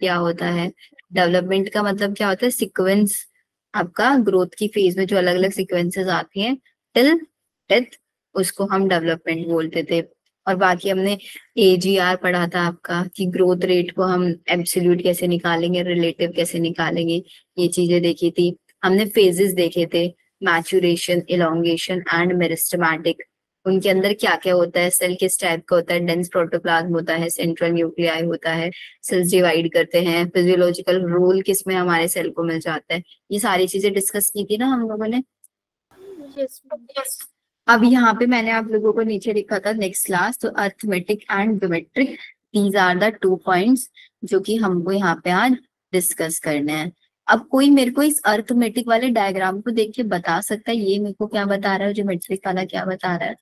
क्या होता है। डेवलपमेंट का मतलब क्या होता है, सीक्वेंस, आपका ग्रोथ की फेज में जो अलग अलग सीक्वेंसेस आती हैं टिल डेथ, उसको हम डेवलपमेंट बोलते थे। और बाकी हमने एजीआर पढ़ा था आपका, कि ग्रोथ रेट को हम एब्सोल्यूट कैसे निकालेंगे, रिलेटिव कैसे निकालेंगे, ये चीजें देखी थी। हमने फेजेस देखे थे, मैचुरेशन, इलोंगेशन एंड मेरिस्टेमेटिक। उनके अंदर क्या क्या होता है, सेल किस टाइप का होता है, डेंस प्रोटोप्लाज्म होता है, सेंट्रल न्यूक्लियाई होता है, सेल्स डिवाइड करते हैं, फिजियोलॉजिकल रोल किस में हमारे सेल को मिल जाता है, ये सारी चीजें डिस्कस की थी ना हम लोगों ने। Yes. अब यहाँ पे मैंने आप लोगों को नीचे लिखा था नेक्स्ट क्लास, तो arithmetic and geometric, these are the 2 points जो कि हमको यहाँ पे आज डिस्कस करने हैं। अब कोई मेरे को इस अर्थमेटिक वाले डायग्राम को देख के बता सकता है ये मेरे को क्या बता रहा है, ज्योमेट्रिक वाला क्या बता रहा है।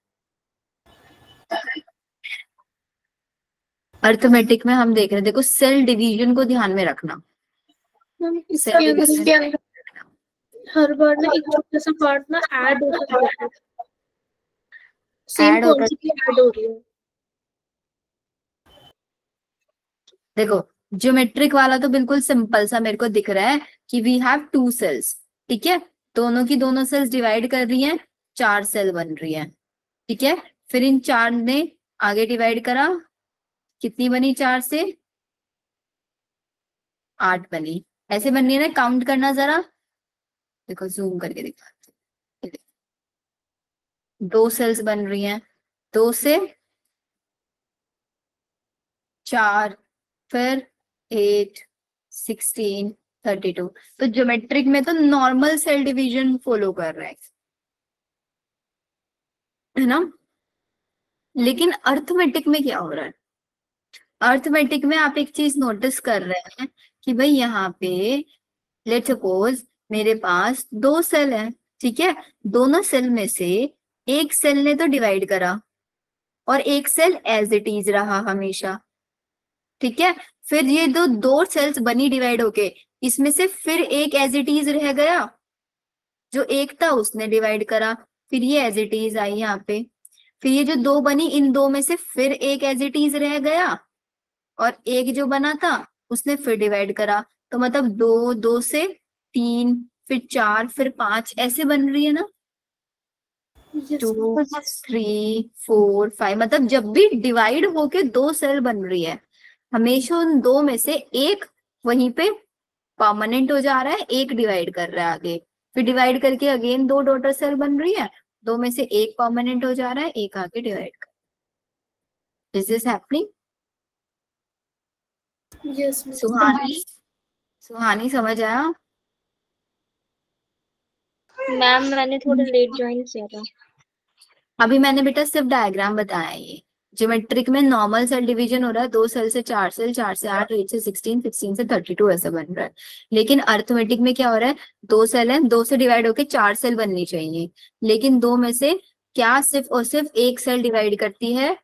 अर्थमेटिक में हम देख रहे हैं, देखो सेल डिवीजन को ध्यान में रखना। इसके अंदर हर बार ना एक छोटा सा पार्ट ना ऐड होता है, सेम क्वांटिटी ऐड हो रही है। देखो ज्योमेट्रिक वाला तो बिल्कुल सिंपल सा मेरे को दिख रहा है कि वी हैव 2 सेल्स, ठीक है, दोनों की दोनों सेल्स डिवाइड कर रही हैं, 4 सेल बन रही है, ठीक है। फिर इन 4 ने आगे डिवाइड करा, कितनी बनी, 4 से 8 बनी, ऐसे बननी है ना, काउंट करना जरा, देखो जूम करके दिखाते, 2 सेल्स बन रही हैं, 2 से 4, फिर 8, 16, 32। तो ज्योमेट्रिक में तो नॉर्मल सेल डिवीजन फॉलो कर रहा है ना। लेकिन अर्थमेटिक में क्या हो रहा है, अर्थमेटिक में आप एक चीज नोटिस कर रहे हैं कि भाई यहाँ पे लेट्स सपोज मेरे पास 2 सेल है, ठीक है, दोनों सेल में से एक सेल ने तो डिवाइड करा और एक सेल एज इट इज रहा हमेशा, ठीक है। फिर ये दो सेल्स बनी डिवाइड होके, इसमें से फिर एक एज इट इज रह गया, जो एक था उसने डिवाइड करा, फिर ये एज इट इज आई यहाँ पे, फिर ये जो 2 बनी, इन 2 में से फिर एक एज इट इज रह गया, और एक जो बना था उसने फिर डिवाइड करा। तो मतलब 2, 2 से 3, फिर 4, फिर 5, ऐसे बन रही है ना, 2, 3, 4, 5, मतलब जब भी डिवाइड होके 2 सेल बन रही है, हमेशा उन 2 में से एक वहीं पे परमानेंट हो जा रहा है, एक डिवाइड कर रहा है आगे, फिर डिवाइड करके अगेन 2 डॉटर सेल बन रही है, 2 में से एक परमानेंट हो जा रहा है, एक आगे डिवाइड कर। Is this happening? यस सुहानी, सुहानी समझ आया? मैम, मैंने थोड़ा लेट ज्वाइन किया था। अभी मैंने बेटा सिर्फ डायग्राम बताया, ये ज्योमेट्रिक में नॉर्मल सेल डिवीजन हो रहा है, 2 सेल से 4 सेल, 4 से 8, 8 से 16, 16 से 32 ऐसा बन रहा है। लेकिन अर्थमेटिक में क्या हो रहा है, 2 सेल है, 2 से डिवाइड होके 4 सेल बननी चाहिए, लेकिन 2 में से क्या सिर्फ और सिर्फ एक सेल डिवाइड करती है,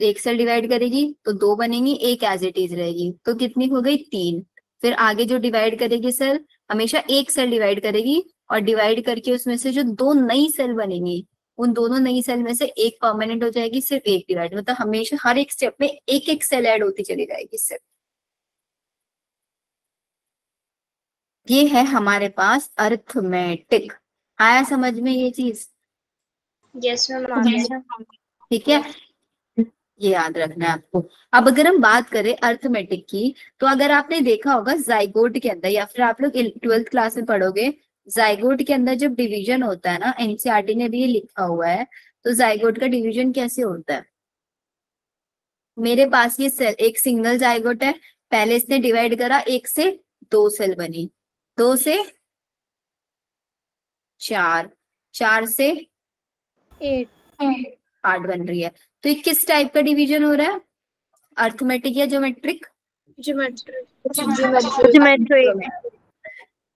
एक सेल डिवाइड करेगी तो 2 बनेंगी, एक एज इट इज रहेगी, तो कितनी हो गई, 3। फिर आगे जो डिवाइड करेगी सेल, हमेशा एक सेल डिवाइड करेगी, और डिवाइड करके उसमें से जो 2 नई सेल बनेंगी, उन दोनों नई सेल में से एक परमानेंट हो जाएगी, सिर्फ एक डिवाइड, मतलब हमेशा हर एक स्टेप में एक एक सेल ऐड होती चली जाएगी सिर्फ। ये है हमारे पास अर्थमेटिक। आया समझ में ये चीज? Yes ma'am. ठीक है, ये याद रखना है आपको। अब अगर हम बात करें अर्थमेटिक की, तो अगर आपने देखा होगा जाइगोट के अंदर, या फिर आप लोग 12th क्लास में पढ़ोगे, जाइगोट के अंदर जब डिवीजन होता है ना, एनसीईआरटी ने भी ये लिखा हुआ है, तो जाइगोट का डिवीजन कैसे होता है। मेरे पास ये सेल एक सिंगल जाइगोट है, पहले इसने डिवाइड करा, 1 से 2 सेल बनी, 2 से 4, 4 से 8 8 बन रही है। तो ये किस टाइप का डिवीजन हो रहा है, अर्थमेटिक या ज्योमेट्रिक? ज्योमेट्रिक।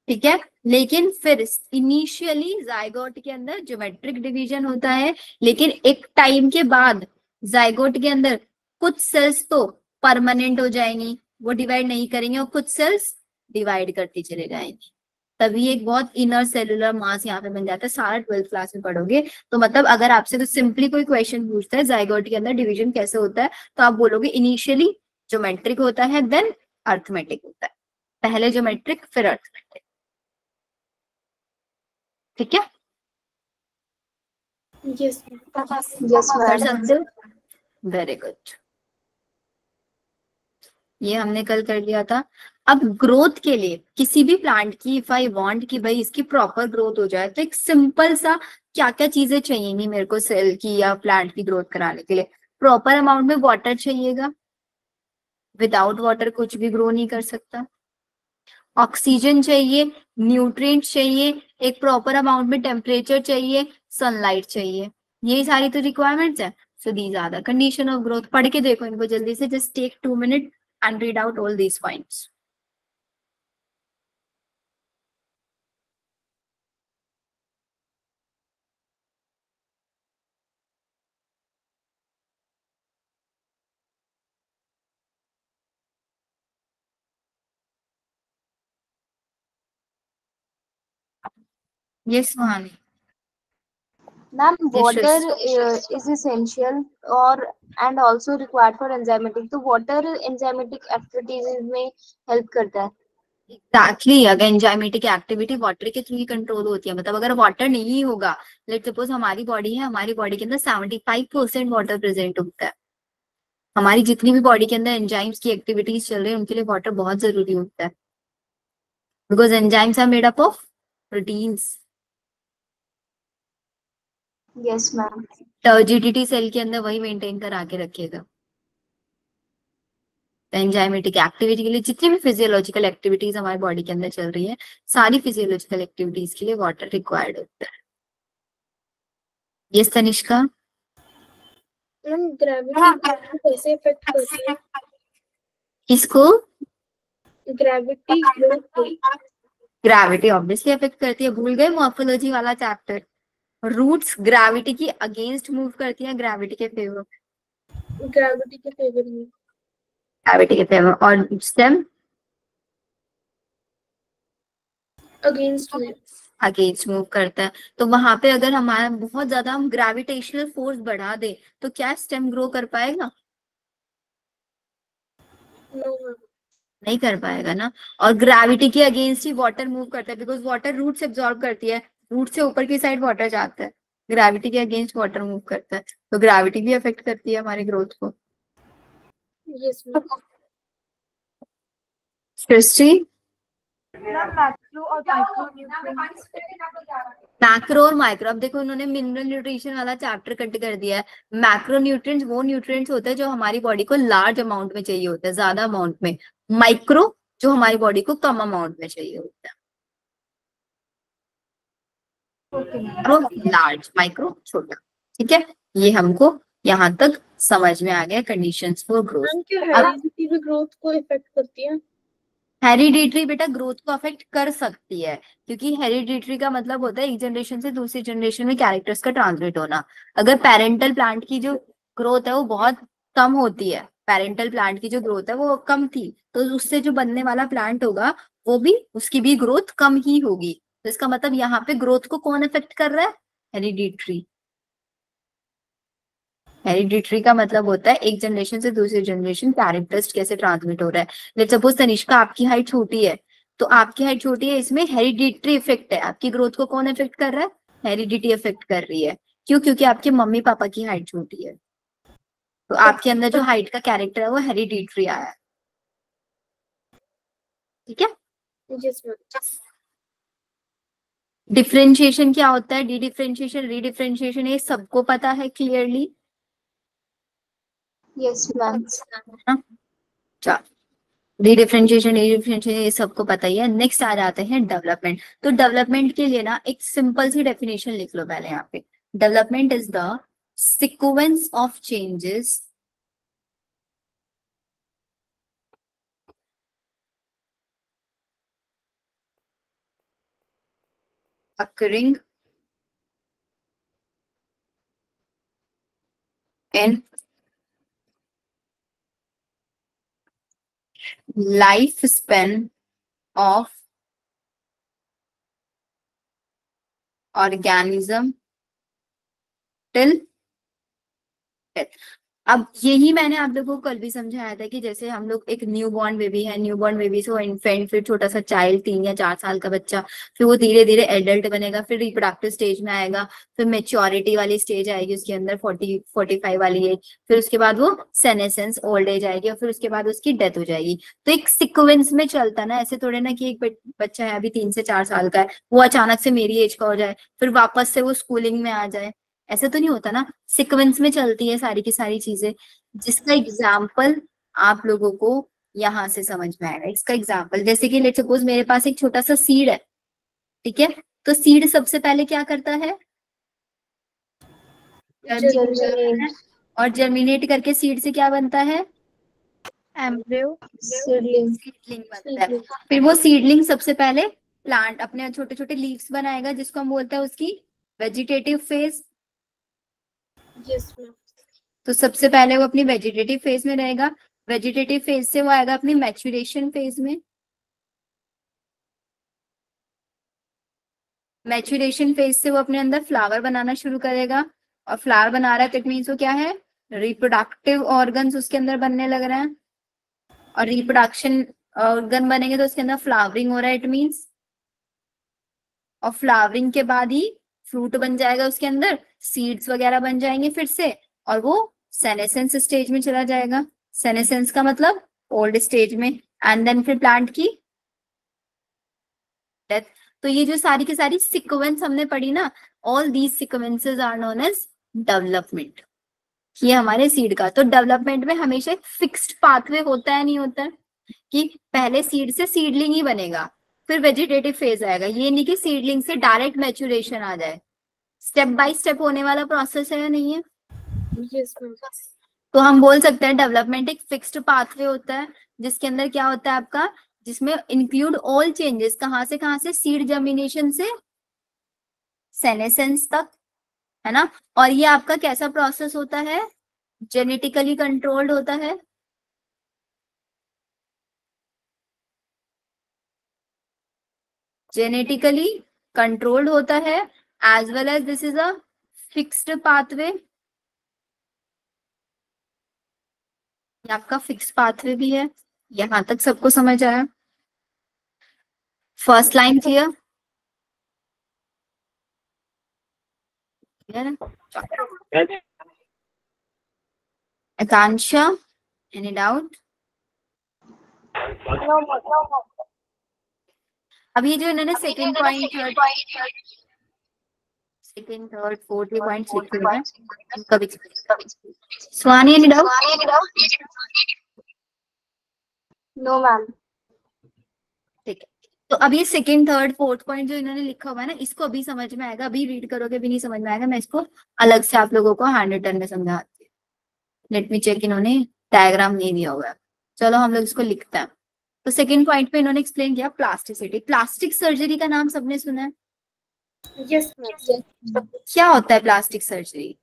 ठीक है, लेकिन फिर इनिशियली जाइगोट के अंदर ज्योमेट्रिक डिवीजन होता है, लेकिन एक टाइम के बाद जाइगोट के अंदर कुछ सेल्स तो परमानेंट हो जाएंगी, वो डिवाइड नहीं करेंगे, और कुछ सेल्स डिवाइड करती चले जाएंगी, तभी एक बहुत इनर सेलुलर मास यहाँ पे बन जाता है। सारा 12th क्लास में पढ़ोगे, तो मतलब अगर आपसे तो सिंपली कोई क्वेश्चन पूछता है जाइगोट के अंदर डिवीजन कैसे होता है, तो आप बोलोगे इनिशियली ज्योमेट्रिक होता है, देन अर्थमेटिक होता है। पहले ज्योमेट्रिक फिर अर्थमेटिक। ठीक है, यस कर सकते हो। वेरी गुड, ये हमने कल कर लिया था। अब ग्रोथ के लिए किसी भी प्लांट की, इफ आई वांट कि भाई इसकी प्रॉपर ग्रोथ हो जाए, तो एक सिंपल सा क्या क्या चीजें चाहिएंगी मेरे को सेल की या प्लांट की ग्रोथ कराने के लिए। प्रॉपर अमाउंट में वाटर चाहिएगा, विदाउट वाटर कुछ भी ग्रो नहीं कर सकता। ऑक्सीजन चाहिए, न्यूट्रिएंट चाहिए, एक प्रॉपर अमाउंट में टेम्परेचर चाहिए, सनलाइट चाहिए। यही सारी तो रिक्वायरमेंट्स है। So these are the condition of growth. पढ़ के देखो इनको जल्दी से, just take 2 minutes and read out all these points. Yes, Suhani. Ma'am, Yes, water Shristi. is essential or and also required for enzymatic. तो water enzymatic activities में help करता है. एग्जैक्टली, अगर एंजाइमेटिक एक्टिविटी वाटर के through ही control होती है। मतलब अगर वाटर नहीं होगा, लेट सपोज हमारी बॉडी है, हमारी बॉडी के अंदर 75% वाटर प्रेजेंट होता है। हमारी जितनी भी बॉडी के अंदर एंजाइम्स की एक्टिविटीज चल रही है, उनके लिए वाटर बहुत जरूरी होता है, because enzymes are made up of proteins. Yes, ma'am. Turgidity cell के अंदर वही मेंटेन करा के रखेगा। एंजाइमेटिक एक्टिविटी के लिए जितनी भी फिजियोलॉजिकल एक्टिविटीज हमारी बॉडी के अंदर चल रही है, सारी फिजियोलॉजिकल एक्टिविटीज के लिए वाटर रिक्वायर्ड होता है। यस तनिष्का। मैम ग्रेविटी कैसे इफेक्ट करती है? किसको? ग्रेविटी ग्रोथ को। ग्रेविटी ऑब्वियसली अफेक्ट करती है। भूल गए मॉर्फोलॉजी वाला चैप्टर? रूट्स ग्रेविटी की अगेंस्ट मूव करती है, ग्रेविटी के फेवर। ग्रेविटी के फेवर में। ग्रेविटी के फेवर। और स्टेम अगेंस्ट में। अगेंस्ट मूव करता है। तो वहां पे अगर हमारा बहुत ज्यादा हम ग्रेविटेशनल फोर्स बढ़ा दे, तो क्या स्टेम ग्रो कर पाएगा? No ma'am. नहीं कर पाएगा ना। और ग्रेविटी के अगेंस्ट ही वाटर मूव करता है, बिकॉज वाटर रूट से एब्जॉर्ब करती है, रूट से ऊपर की साइड वाटर जाता है, ग्रेविटी के अगेंस्ट वाटर मूव करता है। तो ग्रेविटी भी अफेक्ट करती है हमारी ग्रोथ को। Yes ma'am. सृष्टि, मैक्रो और माइक्रो न्यूट्रिएंट्स. मैक्रो और माइक्रो, अब देखो उन्होंने मिनरल न्यूट्रिशन वाला चैप्टर कट कर दिया है। मैक्रो न्यूट्रिएंट्स वो न्यूट्रिएंट्स होते हैं जो हमारी बॉडी को लार्ज अमाउंट में चाहिए होता है, ज्यादा अमाउंट में। माइक्रो जो हमारी बॉडी को कम अमाउंट में चाहिए होता है। लार्ज, माइक्रो छोटा। ठीक है, ये हमको यहाँ तक समझ में आ गया कंडीशंस फॉर ग्रोथ। मैम क्या हेरिडिटी भी ग्रोथ को इफेक्ट करती है? हेरिडिटरी बेटा ग्रोथ को अफेक्ट कर सकती है, क्योंकि हेरिडिटरी का मतलब होता है एक जनरेशन से दूसरी जनरेशन में कैरेक्टर्स का ट्रांसमिट होना। अगर पेरेंटल प्लांट की जो ग्रोथ है वो बहुत कम होती है, पेरेंटल प्लांट की जो ग्रोथ है वो कम थी, तो उससे जो बनने वाला प्लांट होगा वो भी, उसकी भी ग्रोथ कम ही होगी। तो इसका मतलब यहाँ पे ग्रोथ को कौन अफेक्ट कर रहा है? हेरिडिटरी। हेरिडिटरी का मतलब होता है एक जनरेशन से दूसरी जनरेशन कैरेक्टर्स कैसे ट्रांसमिट हो रहा है। लेट्स सपोज तनिष्का आपकी हाइट छोटी है, तो आपकी हाइट छोटी है, इसमें हेरिडिटरी इफेक्ट है। आपकी ग्रोथ को कौन इफेक्ट कर रहा है? हेरिडिटी इफेक्ट कर रही है। क्यों? क्योंकि आपके मम्मी पापा की हाइट छोटी है, तो आपके अंदर जो हाइट का कैरेक्टर है वो हेरिडिटरी आया है। ठीक है। Yes ma'am. डिफरेंशिएशन क्या होता है? डी डिफरेंशिएशन, रीडिफरेंशिएशन, ये सबको पता है क्लियरली? Yes, ma'am. चलो, रीडिफरेंशिएशन, रीडिफरेंशिएशन ये सबको पता ही है। नेक्स्ट आ जाते हैं डेवलपमेंट। तो डेवलपमेंट के लिए ना एक सिंपल सी डेफिनेशन लिख लो पहले यहाँ पे। Development is the sequence of changes occurring in lifespan of organism till death। अब यही मैंने आप लोगों को कल भी समझाया था कि जैसे हम लोग एक न्यू बॉर्न बेबी है, न्यू बॉर्न बेबी से वो इन्फेंट, फिर छोटा सा चाइल्ड 3 या 4 साल का बच्चा, फिर वो धीरे धीरे एडल्ट बनेगा, फिर रिप्रोडक्टिव स्टेज में आएगा, फिर मेच्योरिटी वाली स्टेज आएगी उसके अंदर 40-45 वाली एज, फिर उसके बाद वो सेनेसेंस ओल्ड एज आएगी, और फिर उसके बाद उसकी डेथ हो जाएगी। तो एक सिक्वेंस में चलता ना, ऐसे थोड़े ना कि एक बच्चा है अभी 3 से 4 साल का है, वो अचानक से मेरी एज का हो जाए, फिर वापस से वो स्कूलिंग में आ जाए, ऐसे तो नहीं होता ना, सिक्वेंस में चलती है सारी की सारी चीजें। जिसका एग्जाम्पल आप लोगों को यहां से समझ में आएगा। इसका एग्जाम्पल जैसे कि लेट्स सपोज मेरे पास एक छोटा सा सीड है, ठीक है, तो सीड सबसे पहले क्या करता है, Germinate. और जर्मिनेट करके सीड से क्या बनता है, एम्ब्रियो, Seedling. सीडलिंग बनता है। फिर वो सीडलिंग सबसे पहले प्लांट अपने छोटे छोटे लीव्स बनाएगा, जिसको हम बोलते हैं उसकी वेजिटेटिव फेज। यस मैम, तो सबसे पहले वो अपनी वेजिटेटिव फेज में रहेगा, वेजिटेटिव फेज से वो आएगा अपनी मैच्यूरेशन फेज में, मैच्यूरेशन फेज से वो अपने अंदर फ्लावर बनाना शुरू करेगा, और फ्लावर बना रहा है तो इट मीन्स वो क्या है, रिप्रोडक्टिव ऑर्गन्स उसके अंदर बनने लग रहे हैं, और रिप्रोडक्शन ऑर्गन बनेंगे तो उसके अंदर फ्लावरिंग हो रहा है इट मीन्स, और फ्लावरिंग के बाद ही फ्रूट बन जाएगा उसके अंदर, सीड्स वगैरह बन जाएंगे फिर से, और वो सेनेसेंस स्टेज में चला जाएगा। सेनेसेंस का मतलब ओल्ड स्टेज में, एंड देन फिर प्लांट की डेथ। तो ये जो सारी की सारी सीक्वेंस हमने पढ़ी ना, all these sequences are known as development. ये हमारे सीड का, तो डेवलपमेंट में हमेशा एक फिक्स्ड पाथवे होता है, नहीं होता है कि पहले सीड से सीडलिंग ही बनेगा, फिर वेजिटेटिव फेज आएगा, ये नहीं कि सीडलिंग से डायरेक्ट मैच्यूरेशन आ जाए, स्टेप बाय स्टेप होने वाला प्रोसेस है या नहीं है। यस मैम, तो हम बोल सकते हैं डेवलपमेंट एक फिक्स्ड पाथवे होता है, जिसके अंदर क्या होता है आपका, जिसमें इंक्लूड ऑल चेंजेस, कहाँ से सीड जर्मिनेशन से सेनेसेंस तक, है ना। और ये आपका कैसा प्रोसेस होता है, जेनेटिकली कंट्रोल्ड होता है, जेनेटिकली कंट्रोल्ड होता है, as well as this is a fixed pathway, ये आपका फिक्स पाथवे भी है। यहां तक सबको समझ आया, फर्स्ट लाइन क्लियर, क्लियर है। आकांक्षा, एनी डाउट। No, no. अब ये जो इन्होंने second point, second third fourth, ये पॉइंट्स लिखे हुए हैं, इनका भी Swani, any doubt. No, ma'am. ठीक है, तो अब ये सेकंड थर्ड फोर्थ पॉइंट जो इन्होंने लिखा हुआ है ना, इसको अभी समझ में आएगा, अभी रीड करोगे भी नहीं समझ में आएगा, मैं इसको अलग से आप लोगों को हैंड रिटन में समझाती हूँ। लेट मी चेक, इन्होंने डायग्राम नहीं दिया हुआ है, चलो हम लोग इसको लिखते हैं। तो सेकंड पॉइंट पे इन्होंने एक्सप्लेन किया प्लास्टिसिटी। प्लास्टिक सर्जरी का नाम सबने सुना है, यस मैम। क्या होता है प्लास्टिक सर्जरी।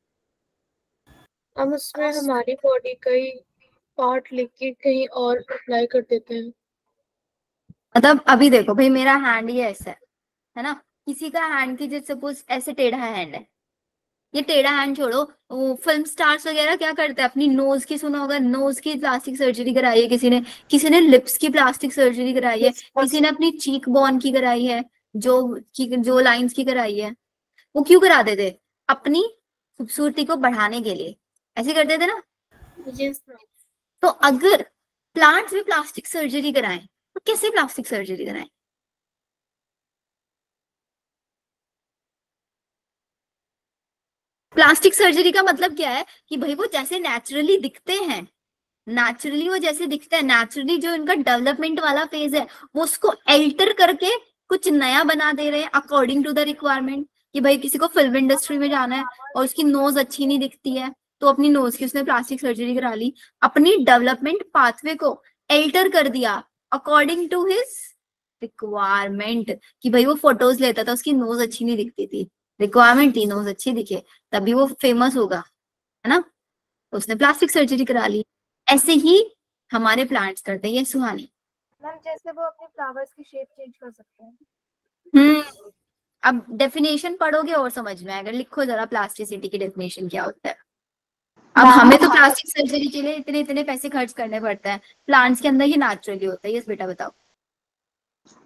हम उसमें हमारी बॉडी का ही पार्ट लेके कहीं और अप्लाई कर देते हैं। मतलब अभी देखो भाई, मेरा हैंड ये ऐसा है ना, किसी का हैंड की जैसे सपोज ऐसे टेढ़ा हैंड है, ये टेढ़ा हैंड छोड़ो, वो फिल्म स्टार्स वगैरह क्या करते हैं, अपनी नोज की, सुना होगा, नोज की प्लास्टिक सर्जरी कराई है किसी ने लिप्स की प्लास्टिक सर्जरी कराई है, किसी ने अपनी चीक बोन की कराई है, जो लाइंस की कराई है। वो क्यों कराते थे, अपनी खूबसूरती को बढ़ाने के लिए, ऐसे करते थे ना। Yes ma'am. तो अगर प्लांट्स भी प्लास्टिक सर्जरी कराएं तो कैसे प्लास्टिक सर्जरी कराएं। प्लास्टिक सर्जरी का मतलब क्या है कि भाई वो जैसे नेचुरली दिखते हैं, नेचुरली वो जैसे दिखते हैं, नेचुरली जो इनका डेवलपमेंट वाला फेज है, वो उसको एल्टर करके कुछ नया बना दे रहे हैं अकॉर्डिंग टू द रिक्वायरमेंट। कि भाई किसी को फिल्म इंडस्ट्री में जाना है और उसकी नोज अच्छी नहीं दिखती है, तो अपनी नोज की उसने प्लास्टिक सर्जरी करा ली, अपनी डेवलपमेंट पाथवे को एल्टर कर दिया अकॉर्डिंग टू हिज रिक्वायरमेंट। कि भाई वो फोटोज लेता था, उसकी नोज अच्छी नहीं दिखती थी, रिक्वायरमेंट थी नोज अच्छी दिखे, तभी वो फेमस होगा, है ना, तो उसने प्लास्टिक सर्जरी करा ली। ऐसे ही हमारे प्लांट्स करते हैं। ये सुहानी, मैम जैसे वो अपने फ्लावर्स की शेप चेंज कर सकते हैं। अब डेफिनेशन पढ़ोगे और समझ में आएगा, लिखो जरा प्लास्टिसिटी की डेफिनेशन क्या होता है। अब मैम हमें तो प्लास्टिक सर्जरी के लिए इतने इतने पैसे खर्च करने पड़ते हैं, प्लांट्स के अंदर ये नेचुरली होता है। यस बेटा बताओ।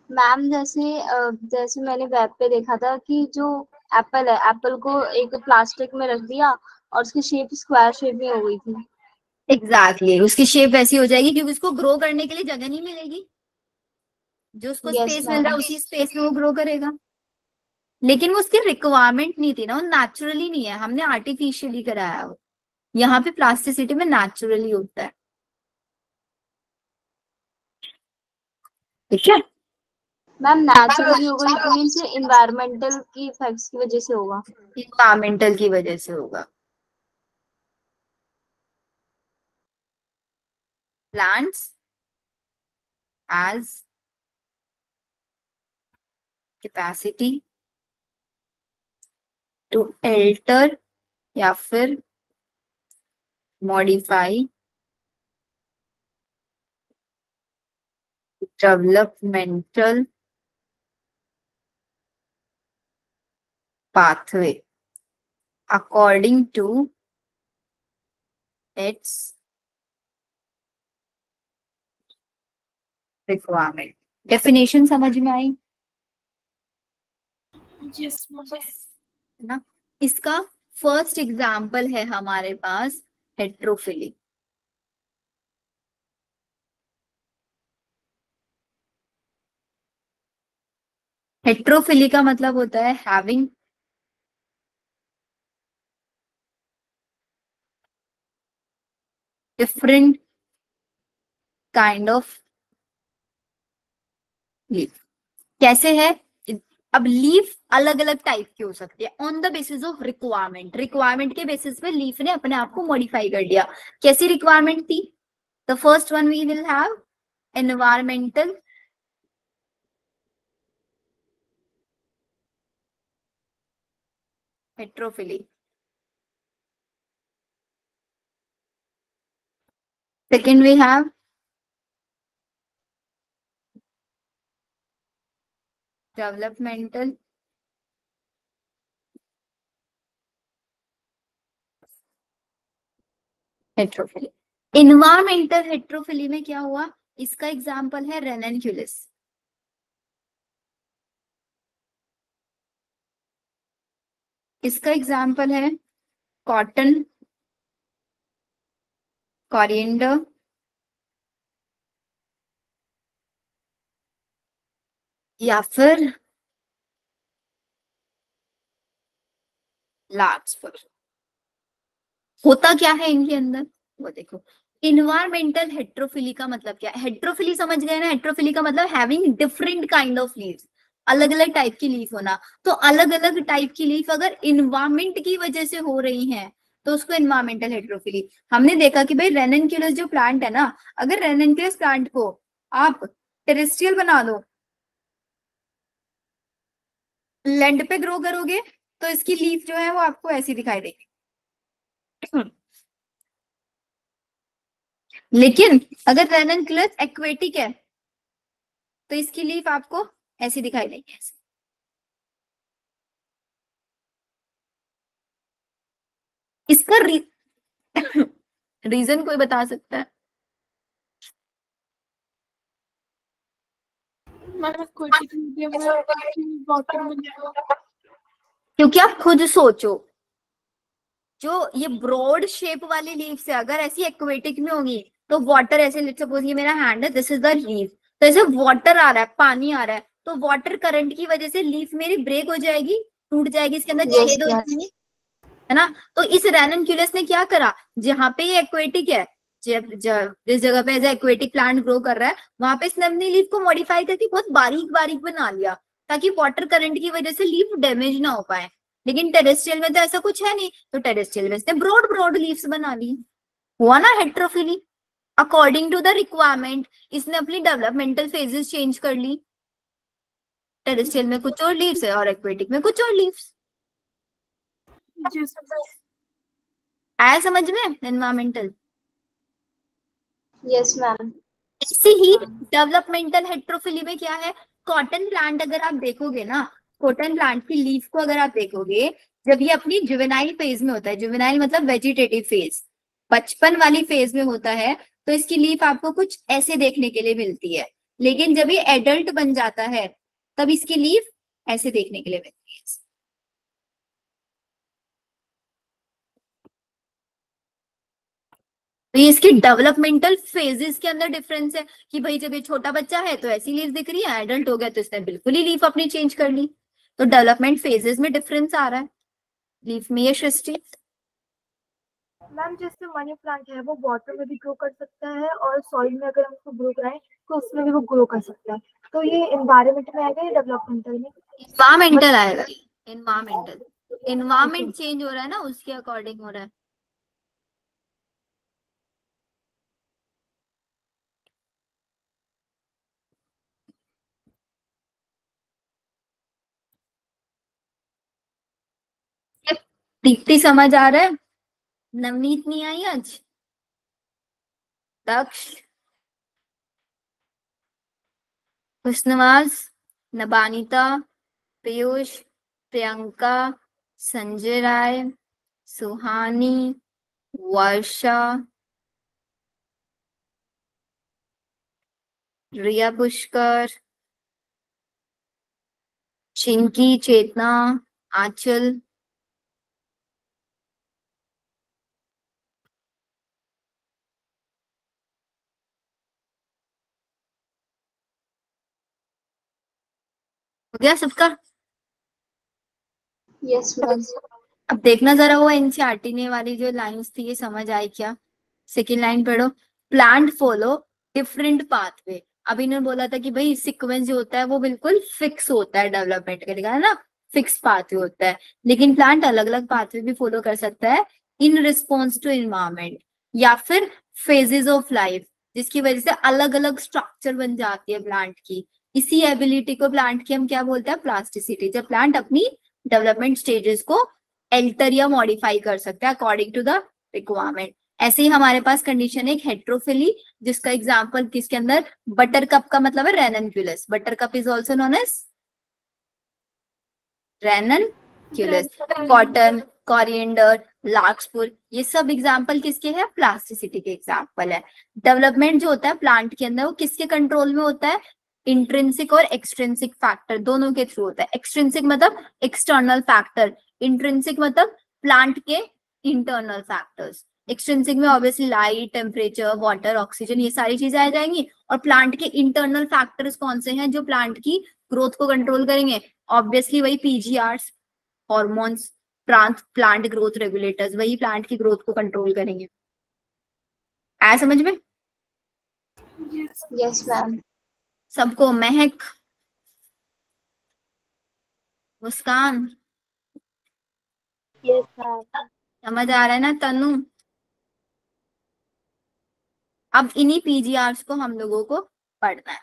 मैम जैसे मैंने वेब पे देखा था कि जो एप्पल है, एप्पल को एक प्लास्टिक में रख दिया और उसकी शेप स्क्वायर शेप में हो गई थी। एग्जैक्टली उसकी शेप वैसी हो जाएगी क्योंकि उसको ग्रो करने के लिए जगह नहीं मिलेगी, जो उसको यस स्पेस मिल रहा है मैम। उसी स्पेस में वो ग्रो करेगा। लेकिन वो उसकी रिक्वायरमेंट नहीं थी ना, वो नेचुरली नहीं है, हमने आर्टिफिशियली कराया वो। यहाँ पे प्लास्टिसिटी में नेचुरली होता है। ठीक है। मैम नेचुरली होगा इट मीन्स इन्वायरमेंटल की इफेक्ट्स की वजह से होगा। इन्वायरमेंटल की वजह से होगा। Plants as capacity to alter या फिर modify developmental pathway according to its requirement। Definition समझ में आई यस मैम। है ना। इसका फर्स्ट एग्जाम्पल है हमारे पास हेट्रोफिली। हेट्रोफिली का मतलब होता है having different kind of leaf. कैसे है, अब लीफ अलग अलग टाइप की हो सकती है on the basis of requirement. Requirement के बेसिस पे लीफ ने अपने आप को मॉडिफाई कर लिया। कैसी रिक्वायरमेंट थी? The first one we will have environmental heterophylly. Second, we have developmental heterophylly. Environmental heterophylly में क्या हुआ, इसका एग्जाम्पल है रेननक्यूलिस। इसका एग्जाम्पल है कॉटन, कोरिएंडर, या फिर लार्जफर। होता क्या है इनके अंदर वो देखो। इन्वायरमेंटल हेट्रोफिली का मतलब क्या है? हेट्रोफिली समझ गए ना, हेट्रोफिली का मतलब having different kind of leaves, अलग अलग टाइप की लीफ होना। तो अलग अलग टाइप की लीफ अगर इन्वायरमेंट की वजह से हो रही है तो उसको इन्वायरमेंटल हेट्रोफिली। हमने देखा कि भाई रेननक्यूलस जो प्लांट है ना, अगर रेननक्यूलस प्लांट को आप टेरेस्ट्रियल बना दो, लैंड पे ग्रो करोगे, तो इसकी लीफ जो है वो आपको ऐसी दिखाई देगी। लेकिन अगर रेननक्यूलस एक्वेटिक है तो इसकी लीफ आपको ऐसी दिखाई देगी। इसका रीजन कोई बता सकता है? क्योंकि आप खुद सोचो, जो ये ब्रॉड शेप वाली लीफ से अगर ऐसी एक्वेटिक में होगी तो वाटर ऐसे, लेट्स सपोज ये मेरा हैंड है, दिस इज द लीफ, तो ऐसे वाटर आ रहा है, पानी आ रहा है, तो वाटर करंट की वजह से लीफ मेरी ब्रेक हो जाएगी, टूट जाएगी, इसके अंदर Yes, छेद हो yes. जाएंगे, है ना। तो इस रेननक्यूलस ने क्या करा, जहां पे ये एक्वेटिक है, जिस जगह पे ऐसा एक्वेटिक प्लांट ग्रो कर रहा है, वहां पे इसने अपनी लीफ को मॉडिफाई करके बहुत बारीक बारीक बना लिया ताकि वाटर करंट की वजह से लीफ डैमेज ना हो पाए। लेकिन टेरेस्ट्रियल में तो ऐसा कुछ है नहीं, तो टेरेस्ट्रियल में इसने ब्रॉड ब्रॉड लीव्स बना ली। हुआ ना heterophylly. According to the requirement इसने अपनी डेवलपमेंटल फेजेस चेंज कर ली। टेरेस्ट्रियल में कुछ और लीव्स है और एक्वेटिक में कुछ और लीव्स। आया समझ में एनवायरमेंटल? Yes ma'am. ऐसे ही डेवलपमेंटल हेट्रोफिली में क्या है, कॉटन प्लांट अगर आप देखोगे ना, कॉटन प्लांट की लीफ को अगर आप देखोगे, जब ये अपनी जुवेनाइल फेज में होता है, जुवेनाइल मतलब वेजिटेटिव फेज, बचपन वाली फेज में होता है तो इसकी लीफ आपको कुछ ऐसे देखने के लिए मिलती है, लेकिन जब ये एडल्ट बन जाता है तब इसकी लीफ ऐसे देखने के लिए मिलती है। तो ये इसकी डेवलपमेंटल फेजेस के अंदर डिफरेंस है कि भाई जब ये छोटा बच्चा है तो ऐसी लीफ दिख रही है, एडल्ट हो गया तो इसने बिल्कुल ही लीफ अपनी चेंज कर ली। तो डेवलपमेंट फेजेस में डिफरेंस आ रहा है लीफ में। ये सृष्टि मैम जैसे मनी प्लांट है वो वाटर में भी ग्रो कर सकता है और सॉइल में अगर हम उसको ग्रो कराएं तो उसमें भी वो ग्रो कर सकता है। तो ये एनवायरमेंट में आएगा या डेवलपमेंटल में? इन्वायरमेंटल आएगा। इन्वायरमेंटल, इन्वायरमेंट चेंज हो रहा है ना, उसके अकॉर्डिंग हो रहा है। दीप्ति समझ आ रहा है? नवनीत नहीं आई आज? दक्ष, हुस्नवाज, नबानिता, पीयूष, प्रियंका, संजय राय, सुहानी, वर्षा, रिया पुष्कर, चिंकी, चेतना, आंचल। हो गया सबका? Yes ma'am. अब देखना जरा वो एनसीईआरटी ने वाली जो लाइंस थी ये समझ आई क्या? सेकेंड लाइन पढ़ो। Plant follow different pathway. अब इन्होंने बोला था कि भाई सीक्वेंस जो होता है वो बिल्कुल फिक्स होता है डेवलपमेंट का, है ना, फिक्स पाथवे होता है, लेकिन प्लांट अलग अलग पाथवे भी फॉलो कर सकता है इन रिस्पॉन्स टू एनवायरमेंट या फिर फेजेस ऑफ लाइफ, जिसकी वजह से अलग अलग स्ट्रक्चर बन जाती है प्लांट की। इसी एबिलिटी को प्लांट की हम क्या बोलते हैं? प्लास्टिसिटी। जब प्लांट अपनी डेवलपमेंट स्टेजेस को एल्टर या मॉडिफाई कर सकता है अकॉर्डिंग टू द रिक्वायरमेंट। ऐसे ही हमारे पास कंडीशन है एक हेट्रोफिली, जिसका एग्जांपल किसके अंदर? बटर कप का मतलब है ranunculus. Butter cup is also known as ranunculus. Cotton, coriander, larkspur, ये सब एग्जांपल किसके हैं? प्लास्टिसिटी के एग्जांपल है। डेवलपमेंट जो होता है प्लांट के अंदर वो किसके कंट्रोल में होता है? इंट्रिंसिक और एक्सट्रिंसिक फैक्टर दोनों के थ्रू होता है। एक्सट्रिंसिक मतलब एक्सटर्नल फैक्टर, इंट्रिंसिक मतलब प्लांट के इंटरनल फैक्टर्स। एक्सट्रिंसिक में obviously light, temperature, water, oxygen, ये सारी चीजें आ जाएंगी। और प्लांट के इंटरनल फैक्टर्स कौन से हैं जो प्लांट की ग्रोथ को कंट्रोल करेंगे? ऑब्वियसली वही पीजीआरस, हॉर्मोन्स, प्लांट ग्रोथ रेगुलेटर्स, वही प्लांट की ग्रोथ को कंट्रोल करेंगे। आया समझ में? Yes ma'am. सबको? महक, मुस्कान, यस मैम। समझ आ रहा है ना? तनु, अब इन्हीं पीजीआरस को हम लोगों को पढ़ना है।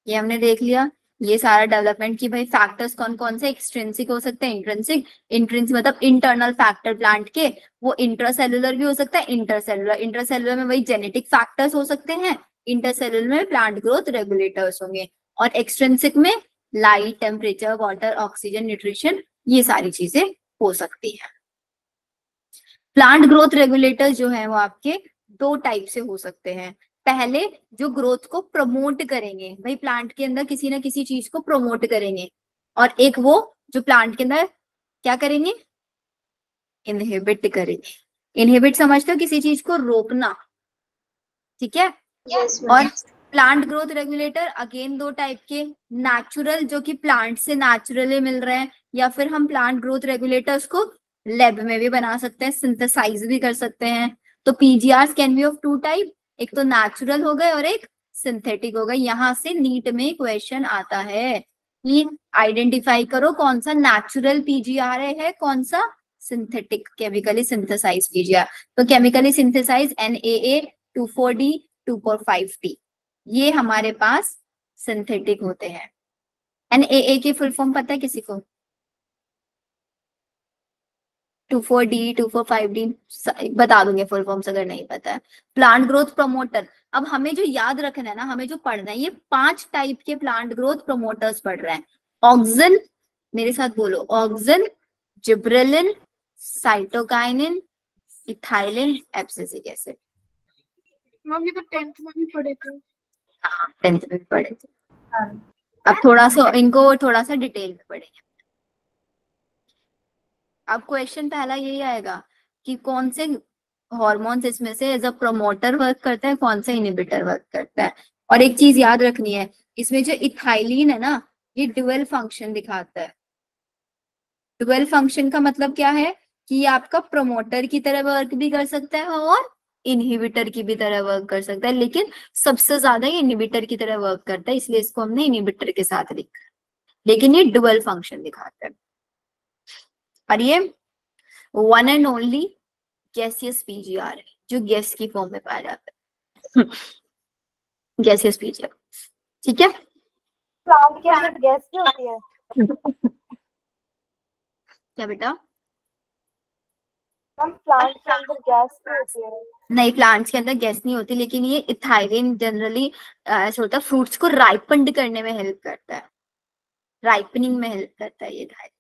ये हमने देख लिया ये सारा डेवलपमेंट की भाई फैक्टर्स कौन कौन से एक्सट्रिंसिक हो सकते हैं, इंट्रिंसिक। इंट्रिंसिक मतलब इंटरनल फैक्टर प्लांट के, वो इंट्रासेलुलर भी हो सकता है, इंटरसेलुलर। इंटरसेलुलर में वही जेनेटिक फैक्टर्स हो सकते हैं, इंटरसेलुलर में प्लांट ग्रोथ रेगुलेटर्स होंगे, और एक्सट्रिंसिक में light, temperature, water, oxygen, nutrition, ये सारी चीजें हो सकती है। प्लांट ग्रोथ रेगुलेटर्स जो है वो आपके दो टाइप से हो सकते हैं। पहले जो ग्रोथ को प्रमोट करेंगे, भाई प्लांट के अंदर किसी ना किसी चीज को प्रमोट करेंगे, और एक वो जो प्लांट के अंदर क्या करेंगे? इनहिबिट करेंगे। इनहिबिट समझते हो? किसी चीज को रोकना, ठीक है। यस और ma'am. Plant growth regulator again दो टाइप के, नेचुरल जो कि प्लांट से नेचुरली मिल रहे हैं, या फिर हम प्लांट ग्रोथ रेगुलेटर्स को लैब में भी बना सकते हैं, सिंथेसाइज भी कर सकते हैं। तो PGR can be of two type, एक तो नेचुरल हो गए और एक सिंथेटिक हो गए। यहां से नीट में क्वेश्चन आता है कि आइडेंटिफाई करो कौन सा नेचुरल पीजीआर है, कौन सा सिंथेटिक केमिकली सिंथेसाइज पीजीआर। तो chemically synthesize NaA, 2,4-D, 2,4,5-T, ये हमारे पास सिंथेटिक होते हैं। NaA की फुल फॉर्म पता है किसी को? 2,4-D, 2,4,5-D बता दूंगे फुल फॉर्म्स अगर नहीं पता है। प्लांट ग्रोथ प्रमोटर, अब हमें जो याद रखना है ना, हमें जो पढ़ना है, ये 5 टाइप के प्लांट ग्रोथ प्रमोटर्स पढ़ रहे हैं। ऑक्सिन, मेरे साथ बोलो, auxin, gibberellin, cytokinin, ethylene abscisic acid. Ma'am ये तो 10th में भी पढ़े थे। हाँ 10th में पढ़े थे। अब थोड़ा सा इनको थोड़ा सा डिटेल में पढ़ेंगे। अब क्वेश्चन पहला यही आएगा कि कौन से हॉर्मोन्स इसमें से एज अ प्रमोटर वर्क करता है, कौन सा इनिबिटर वर्क करता है। और एक चीज याद रखनी है, इसमें जो इथाइलिन है ना, ये ड्यूअल फंक्शन दिखाता है। ड्यूअल फंक्शन का मतलब क्या है कि ये आपका प्रमोटर की तरह वर्क भी कर सकता है और इनहिबिटर की भी तरह वर्क कर सकता है, लेकिन सबसे ज्यादा ये इनहिबिटर की तरह वर्क करता है, इसलिए इसको हमने इनहिबिटर के साथ लिखा है, लेकिन ये ड्यूअल फंक्शन दिखाता है। और ये one and only gaseous PGR है, जो गैस की फॉर्म में पाया जाता है। गैसियस पीजीआर, ठीक है। प्लांट के अंदर गैस भी होती है? क्या बेटा? मैम प्लांट के अंदर गैस भी होती है? नहीं, प्लांट्स के अंदर गैस नहीं होती, लेकिन ये इथाइलिन जनरली ऐसा होता है, फ्रूट्स को राइपन करने में हेल्प करता है, राइपनिंग में हेल्प करता है ये इथाइलिन।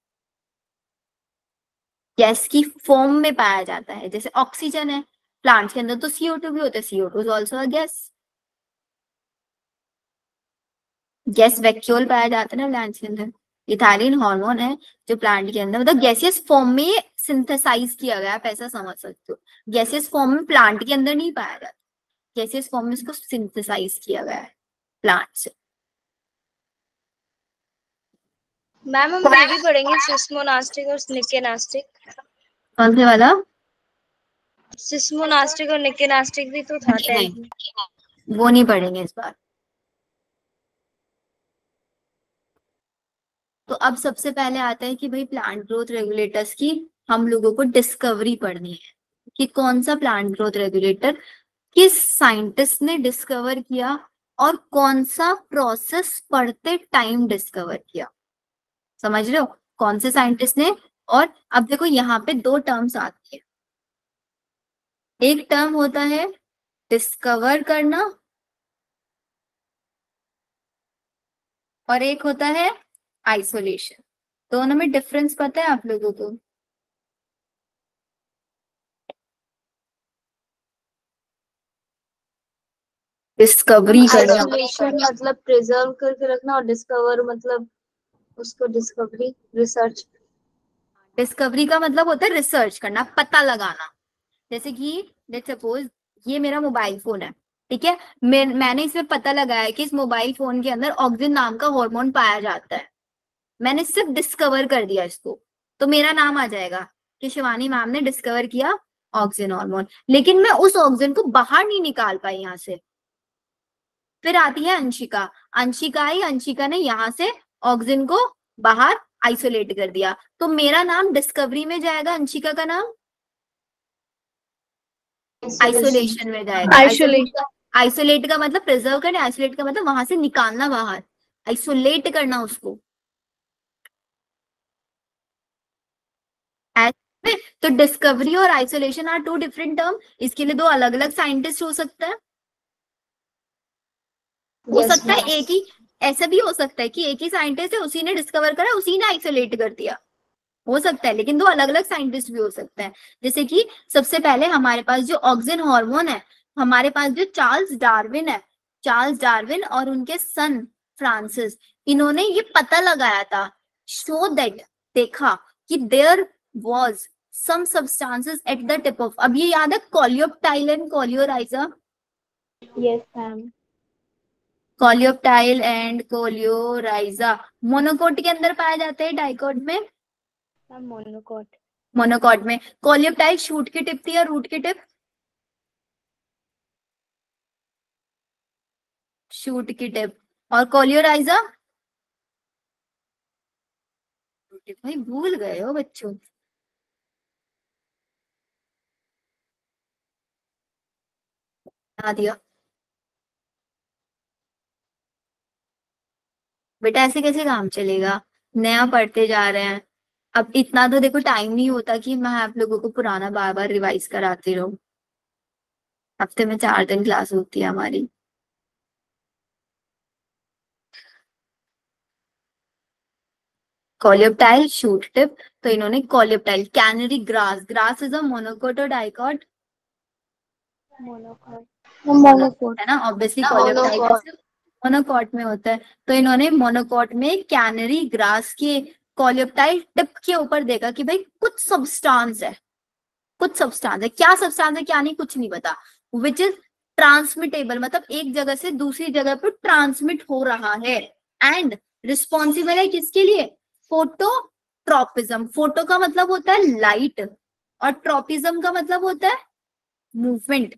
गैस की फॉर्म में पाया जाता है, जैसे ऑक्सीजन है प्लांट्स के अंदर, तो CO2 भी होता है, CO2 is also a gas. Gas vacuole पाया जाता है ना प्लांट्स के अंदर। इथाइलिन हार्मोन है जो प्लांट के अंदर मतलब गैसियस फॉर्म में सिंथेसाइज किया गया, आप ऐसा समझ सकते हो। गैसियस फॉर्म में प्लांट के अंदर नहीं पाया जाता, गैसियस फॉर्म में इसको सिंथेसाइज किया गया है प्लांट से। मैम हम ये भी पढ़ेंगे सिस्मोनास्टिक और निकेनास्टिक। कौन से वाला? सिस्मोनास्टिक और निकेनास्टिक भी तो था 10th में। वो नहीं पढ़ेंगे इस बार। तो अब सबसे पहले आता है कि भाई प्लांट ग्रोथ रेगुलेटर्स की हम लोगों को डिस्कवरी पढ़नी है कि कौन सा प्लांट ग्रोथ रेगुलेटर किस साइंटिस्ट ने डिस्कवर किया और कौन सा प्रोसेस पढ़ते टाइम डिस्कवर किया। समझ रहे हो, कौन से साइंटिस्ट ने। और अब देखो यहाँ पे दो टर्म्स आती है, एक टर्म होता है डिस्कवर करना और एक होता है आइसोलेशन। दोनों में डिफरेंस पता है आप लोगों को? डिस्कवरी करना, आइसोलेशन मतलब प्रिजर्व करके रखना और डिस्कवर मतलब उसको डिस्कवरी रिसर्च। डिस्कवरी का मतलब होता है रिसर्च करना, पता लगाना। जैसे कि लेट्स सपोज ये मेरा मोबाइल फोन है, ठीक है। मैंने इसमें पता लगाया कि इस मोबाइल फोन के अंदर ऑक्सिन नाम का हार्मोन पाया जाता है, मैंने सिर्फ डिस्कवर कर दिया इसको, तो मेरा नाम आ जाएगा कि शिवानी मैम ने डिस्कवर किया ऑक्सिन हार्मोन। लेकिन मैं उस ऑक्सिन को बाहर नहीं निकाल पाई यहाँ से। फिर आती है अंशिका, अंशिका आई, अंशिका ने यहाँ से ऑक्सिन को बाहर आइसोलेट कर दिया, तो मेरा नाम डिस्कवरी में जाएगा, अंशिका का नाम आइसोलेशन में जाएगा। आइसोलेट का मतलब प्रिजर्व करना, आइसोलेट का मतलब वहां से निकालना बाहर, आइसोलेट करना उसको। तो डिस्कवरी और isolation are two different term, इसके लिए दो अलग अलग साइंटिस्ट हो सकता है। हो सकता है एक ही, ऐसा भी हो सकता है कि एक ही साइंटिस्ट है, उसी ने डिस्कवर करा, उसी ने आइसोलेट कर दिया, हो सकता है। लेकिन दो अलग अलग साइंटिस्ट भी हो सकते हैं। जैसे कि सबसे पहले हमारे पास जो ऑक्सिन हार्मोन है, हमारे पास जो चार्ल्स डार्विन है, चार्ल्स डार्विन और उनके सन फ्रांसिस, इन्होंने ये पता लगाया था, शो दैट, देखा कि there was some substances at the tip of, अब ये याद है coleoptile and coleorhiza? Yes ma'am. Coleoptile and coleorhiza monocot के अंदर पाए जाते हैं, डाइकोट में? मोनोकोट। मोनोकॉट में। कोलियोप्टाइल शूट की टिप थी या रूट की टिप? शूट की टिप। और कोलियोराइजा? भाई भूल गए हो बच्चों। बता दिया बेटा, ऐसे कैसे काम चलेगा, नया पढ़ते जा रहे हैं। अब इतना तो देखो टाइम नहीं होता कि मैं आप लोगों को पुराना बार बार रिवाइज कराती रहूं। हफ्ते में 4 दिन क्लास होती है हमारी। कोलियोप्टाइल, शूट टिप, तो इन्होंने coleoptile. Canary grass, grass is a monocot और डाइकोट? मोनोकोट। है ना, ऑब्वियसली कोलियोप्टाइल मोनोकोट में होता है, तो इन्होंने मोनोकोट में कैनरी ग्रास के कोलियोप्टाइल टिप के ऊपर देखा कि भाई कुछ सब्सटेंस है, कुछ सब्सटेंस है, क्या सब्सटेंस है क्या नहीं कुछ नहीं पता, विच इज ट्रांसमिटेबल, मतलब एक जगह से दूसरी जगह पर ट्रांसमिट हो रहा है, एंड रिस्पॉन्सिबल है किसके लिए? फोटोट्रोपिज्म। फोटो का मतलब होता है लाइट, और ट्रोपिज्म का मतलब होता है मूवमेंट,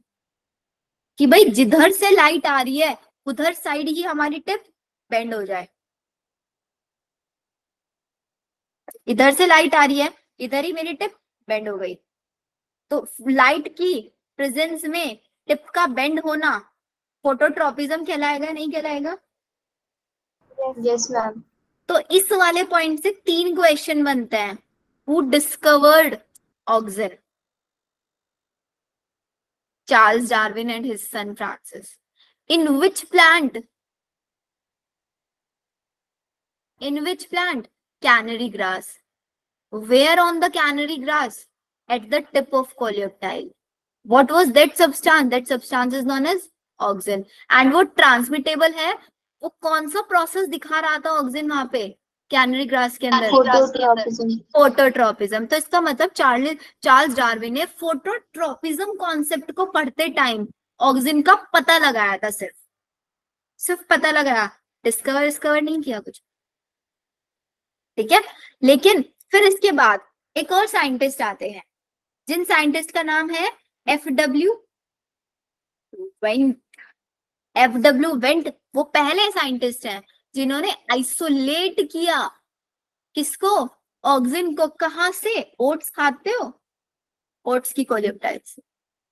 कि भाई जिधर से लाइट आ रही है उधर साइड ही हमारी टिप बेंड हो जाए। इधर से लाइट आ रही है, इधर ही मेरी टिप बेंड हो गई, तो लाइट की प्रेजेंस में टिप का बेंड होना फोटोट्रोपिज्म कहलाएगा नहीं कहलाएगा? Yes ma'am. तो इस वाले पॉइंट से 3 क्वेश्चन बनते हैं। Who discovered oxygen? Charles Darwin and his son Francis. In which plant? In which plant? Canary grass. Where on the canary grass? At the tip of coleoptile. What was that substance? That substance is known as oxygen. And वो transmittable है, वो कौन सा process दिखा रहा था oxygen वहां पे कैनरी ग्रास के अंदर? फोटोट्रोपिज्म। फोटोट्रोपिज्म। तो इसका मतलब चार्ल्स डार्विन ने फोटोट्रोपिज्म कॉन्सेप्ट को पढ़ते टाइम ऑक्सीजन का पता लगाया था, सिर्फ पता लगाया, डिस्कवर नहीं किया कुछ, ठीक है। लेकिन फिर इसके बाद एक और साइंटिस्ट आते हैं, जिन साइंटिस्ट का नाम है एफडब्ल्यू वेंट। एफडब्ल्यू वेंट वो पहले साइंटिस्ट हैं जिन्होंने आइसोलेट किया किसको? ऑक्सीजन को। कहां से? ओट्स खाते हो, ओट्स की कोलियोप्टाइल से।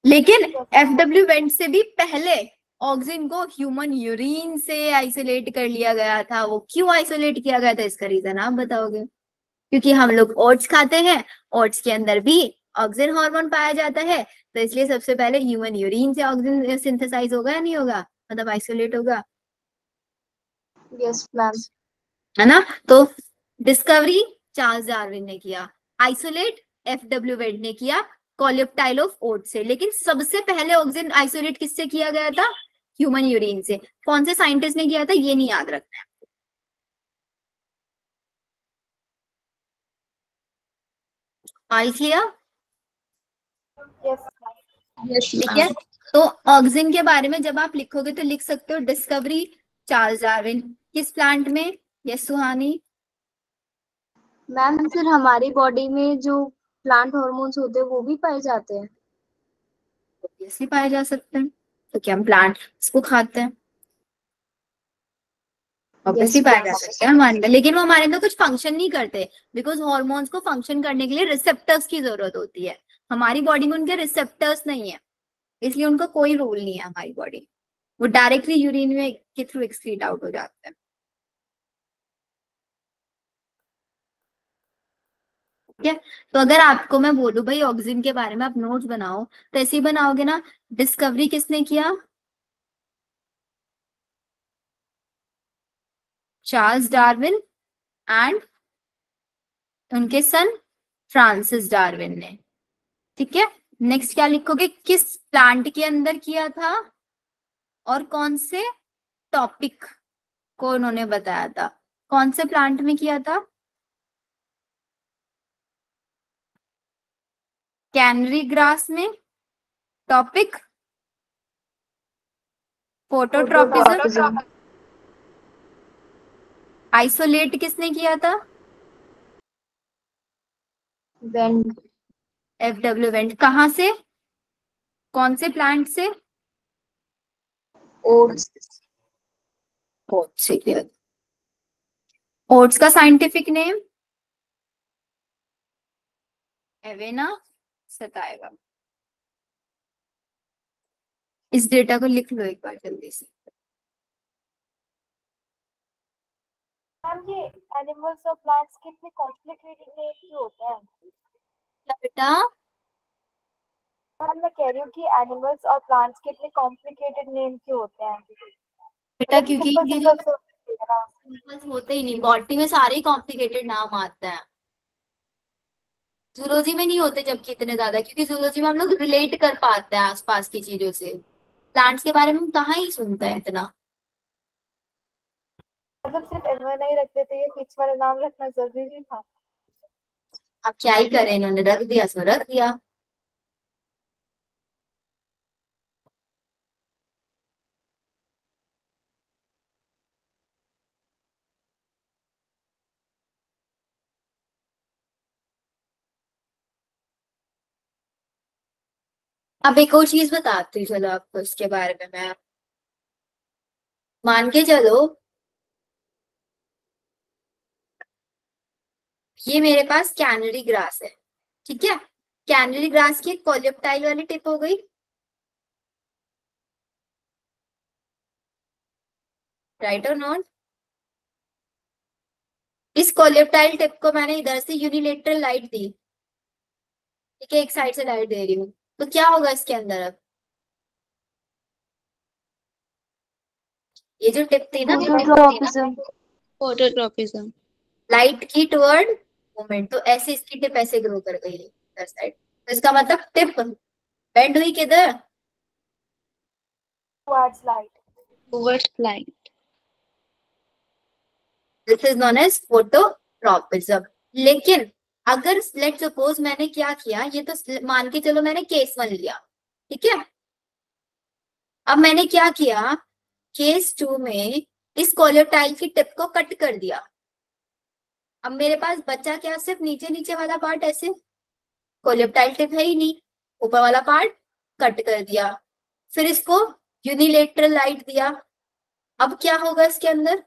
लेकिन एफडब्ल्यू वेंट से भी पहले ऑक्सीजन को ह्यूमन यूरिन से आइसोलेट कर लिया गया था। वो क्यों आइसोलेट किया गया था, इसका रीजन आप बताओगे? क्योंकि हम लोग ओट्स खाते हैं, ओट्स के अंदर भी ऑक्सीजन हार्मोन पाया जाता है, तो इसलिए सबसे पहले ह्यूमन यूरिन से ऑक्सीजन सिंथेसाइज होगा या नहीं होगा, मतलब आइसोलेट होगा, यस मैम। है ना। तो डिस्कवरी चार्ल्स डार्विन ने किया, आइसोलेट एफडब्ल्यू वेंट ने किया कोलियोप्टाइल ऑफ ओट से। लेकिन सबसे पहले ऑक्सीजन आइसोलेट किससे किया गया था? ह्यूमन यूरिन से। कौन से साइंटिस्ट ने किया था ये नहीं याद रखना है। All clear? ठीक है। तो ऑक्सीजन के बारे में जब आप लिखोगे तो लिख सकते हो डिस्कवरी चार्ल्स डार्विन, किस प्लांट में? यस सुहानी? मैम फिर हमारी बॉडी में जो प्लांट हॉर्मोन्स होते हैं वो भी पाए जाते हैं? ऑब्वियसली पाए जा सकते हैं, तो क्या हम प्लांट इसको खाते हैं? ऑब्वियसली पाए जा सकते हैं हमारे अंदर, लेकिन वो हमारे अंदर कुछ फंक्शन नहीं करते, बिकॉज हॉर्मोन्स को फंक्शन करने के लिए रिसेप्टर्स की जरूरत होती है। हमारी बॉडी में उनके रिसेप्टर्स नहीं है, इसलिए उनका कोई रोल नहीं है हमारी बॉडी, वो डायरेक्टली यूरिन में के थ्रू एक्सक्रीट आउट हो जाते हैं। ठीक है। तो अगर आपको मैं बोलूं भाई ऑक्सीजन के बारे में आप नोट्स बनाओ, तो ऐसे ही बनाओगे ना, डिस्कवरी किसने किया? चार्ल्स डार्विन एंड उनके सन फ्रांसिस डार्विन ने। ठीक है। नेक्स्ट क्या लिखोगे? किस प्लांट के अंदर किया था और कौन से टॉपिक को उन्होंने बताया था? कौन से प्लांट में किया था? कैनरी ग्रास में। Topic phototropism. आइसोलेट किसने किया था? वेंट। FW went. कहां से? कौन से प्लांट से? ओट्स। ओट्स से किया। ओट्स का साइंटिफिक नेम? एवेना सताएगा। इस डेटा को लिख लो एक बार जल्दी से। मैम ये एनिमल्स और प्लांट्स कितने कॉम्प्लिकेटेड नेम के होते हैं? क्या बेटा? मैम मैं कह रही हूँ कि एनिमल्स और प्लांट्स कितने कॉम्प्लिकेटेड नेम के होते हैं? बेटा क्योंकि ये जो बस होते ही नहीं, बॉटनी में सारे कॉम्प्लिकेटेड नाम आते हैं, जूलॉजी में नहीं होते जबकि इतने ज्यादा, क्योंकि जूलॉजी में हम लोग रिलेट कर पाते हैं आसपास की चीजों से, प्लांट्स के बारे में हम कहाँ ही सुनते हैं इतना। मतलब सिर्फ एनवाना ही रख देते, ये बीच वाला नाम रखना जरूरी नहीं था। अब क्या ही करें, इन्होंने रख दिया सो रख दिया। अब एक और चीज बताती हूँ चलो आपको इसके बारे में। मैं मान के चलो ये मेरे पास कैनरी ग्रास है, ठीक है, कैनरी ग्रास की एक कोलियोप्टाइल वाली टिप हो गई, राइट और नॉट। इस कोलियोप्टाइल टिप को मैंने इधर से यूनिलेटरल लाइट दी, ठीक है, एक साइड से लाइट दे रही हूँ, तो क्या होगा इसके अंदर अब, ये जो टिप थी ना फोटोट्रॉपिज्म। फोटोट्रॉपिज्म। लाइट की टुवर्ड मूवमेंट, तो ऐसे इसकी टिप ऐसे ग्रो कर गई है इधर साइड, तो इसका मतलब टिप बेंड हुई किधर, towards light. Towards light. This is known as phototropism. लेकिन अगर लेट सपोज मैंने क्या किया, ये तो मान के चलो मैंने केस 1 लिया, ठीक है, अब मैंने क्या किया, केस 2 में इस कोलियोटाइल की टिप को कट कर दिया, अब मेरे पास बचा क्या, सिर्फ नीचे नीचे वाला पार्ट, ऐसे कोलियोटाइल टिप है ही नहीं, ऊपर वाला पार्ट कट कर दिया, फिर इसको यूनिलेटरल लाइट दिया, अब क्या होगा इसके अंदर,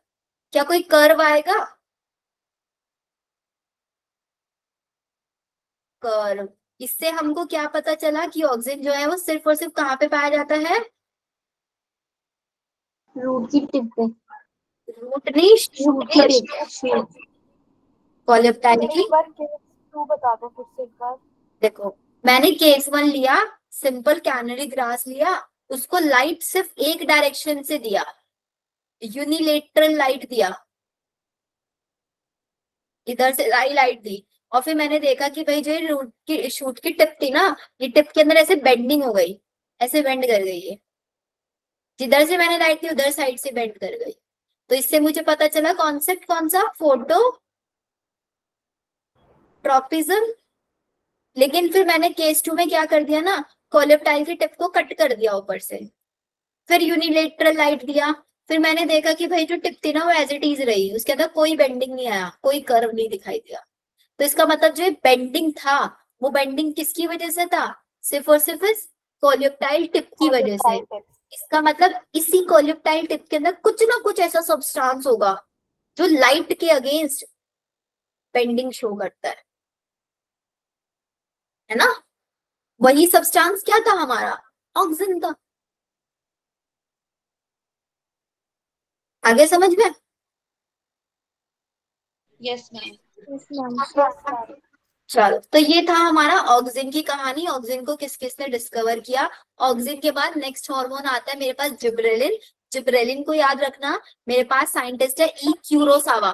क्या कोई कर्व आएगा, कर्व। इससे हमको क्या पता चला कि ऑक्सीजन जो है वो सिर्फ और सिर्फ कहाँ पे पाया जाता है, रूट की टिप पे। रूट नहीं, रूट की टिप, शूट। कोलियोप्टाइल की। एक बार केस 2 बता दो फिर से एक बार। देखो मैंने केस 1 लिया, सिंपल कैनरी ग्रास लिया, उसको लाइट सिर्फ एक डायरेक्शन से दिया, यूनिलेटरल लाइट दिया, इधर से लाइट दी, और फिर मैंने देखा कि भाई जो रूट की शूट की टिप थी ना, ये टिप के अंदर ऐसे बेंडिंग हो गई, ऐसे बेंड कर गई है, जिधर से मैंने लाइट दी उधर साइड से बेंड कर गई, तो इससे मुझे पता चला कॉन्सेप्ट कौन सा, फोटोट्रॉपिज्म। लेकिन फिर मैंने केस 2 में क्या कर दिया ना, कोलियोप्टाइल की टिप को कट कर दिया ऊपर से, फिर यूनिलेटरल लाइट दिया, फिर मैंने देखा कि भाई जो टिप थी ना वो एज इट इज रही, उसके अंदर कोई बेंडिंग नहीं आया, कोई कर्व नहीं दिखाई दिया, तो इसका मतलब जो बेंडिंग था वो बेंडिंग किसकी वजह से था, सिर्फ और सिर्फ इस कोलियोप्टाइल टिप की वजह से। इसका मतलब इसी कोलियोप्टाइल टिप के अंदर कुछ ना कुछ ऐसा सब्सटेंस होगा जो लाइट के अगेंस्ट बेंडिंग शो करता है ना, वही सब्सटेंस क्या था हमारा, ऑक्सीजन था। आगे समझ में, यस मैम। चलो तो ये था हमारा ऑक्सीजन की कहानी, ऑक्सीजन को किस किसने डिस्कवर किया। ऑक्सीजन के बाद नेक्स्ट हार्मोन आता है मेरे पास जिब्रेलिन, जिब्रेलिन को याद रखना, मेरे पास साइंटिस्ट है ई क्यूरोसावा,